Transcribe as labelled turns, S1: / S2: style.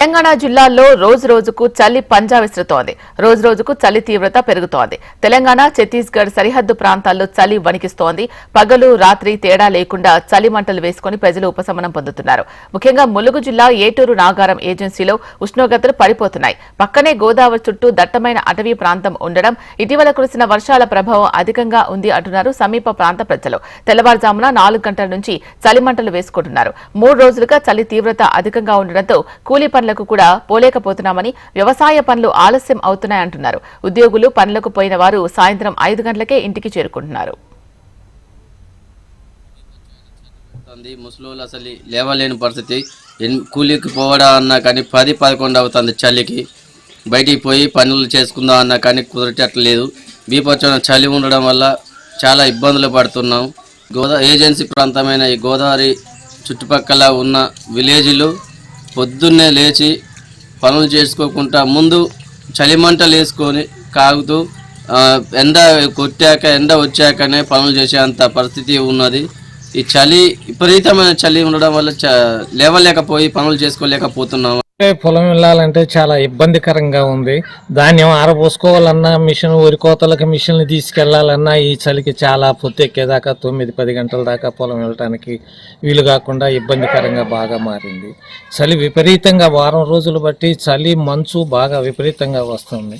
S1: తెలంగాణ జిల్లాల్లో రోజు రోజుకు చలి పంజా విసురుతోంది. రోజు రోజుకు చలి తీవ్రత పెరుగుతోంది. తెలంగాణ, ఛత్తీస్గఢ్ సరిహద్దు ప్రాంతాల్లో చలి వణికిస్తోంది. పగలు రాత్రి తేడా లేకుండా చలి మంటలు వేసుకుని ప్రజలు ఉపశమనం పొందుతున్నారు. ముఖ్యంగా ములుగు జిల్లా ఏటూరు నాగారం ఏజెన్సీలో ఉష్ణోగ్రతలు పడిపోతున్నాయి. పక్కనే గోదావరి చుట్టూ దట్టమైన అటవీ ప్రాంతం ఉండడం, ఇటీవల కురిసిన వర్షాల ప్రభావం అధికంగా ఉంది అంటున్నారు సమీప ప్రాంత ప్రజలు. తెల్లవారుజామున 4 గంటల నుంచి చలి మంటలు వేసుకుంటున్నారు. 3 రోజులుగా చలి తీవ్రత అధికంగా ఉండడంతో కూలీ పనులకు కూడా పోలేకపోతున్నామని, వ్యవసాయ పనులు ఆలస్యం అవుతున్నాయంటున్నారు. ఉద్యోగులు పనులకు పోయిన వారు సాయంత్రం 5 గంటలకే ఇంటికి చేరుకుంటున్నారు.
S2: ముసలోళ్ళు అసలు లేవలేని పరిస్థితి. కూలీకి పోవడం అన్నా కానీ 10-11 అవుతుంది. చలికి బయటికి పోయి పనులు చేసుకుందాం అన్నా కానీ కుదరట్లేదు. బీపచ్చమైన చలి ఉండడం వల్ల చాలా ఇబ్బందులు పడుతున్నాం. ఏజెన్సీ ప్రాంతమైన ఈ గోదావరి చుట్టుపక్కల ఉన్న విలేజ్లు పొద్దున్నే లేచి పనులు చేసుకోకుండా ముందు చలిమంటలు వేసుకొని కాగుతూ ఎండ కొట్టాక ఎండ వచ్చాకనే పనులు చేసేంత పరిస్థితి ఉన్నది. ఈ చలి విపరీతమైన చలి ఉండడం వల్ల లేవలేకపోయి పనులు చేసుకోలేకపోతున్నాము.
S3: పొలం వెళ్ళాలంటే చాలా ఇబ్బందికరంగా ఉంది. ధాన్యం ఆరబోసుకోవాలన్నా, మిషన్ వరి కోతలకు మిషన్లు తీసుకెళ్లాలన్నా ఈ చలికి చాలా పొత్తెక్కేదాకా 9-10 గంటల దాకా పొలం వెళ్ళడానికి వీలు కాకుండా ఇబ్బందికరంగా బాగా మారింది. చలి విపరీతంగా వారం రోజులు బట్టి చలి మంచు బాగా విపరీతంగా వస్తుంది.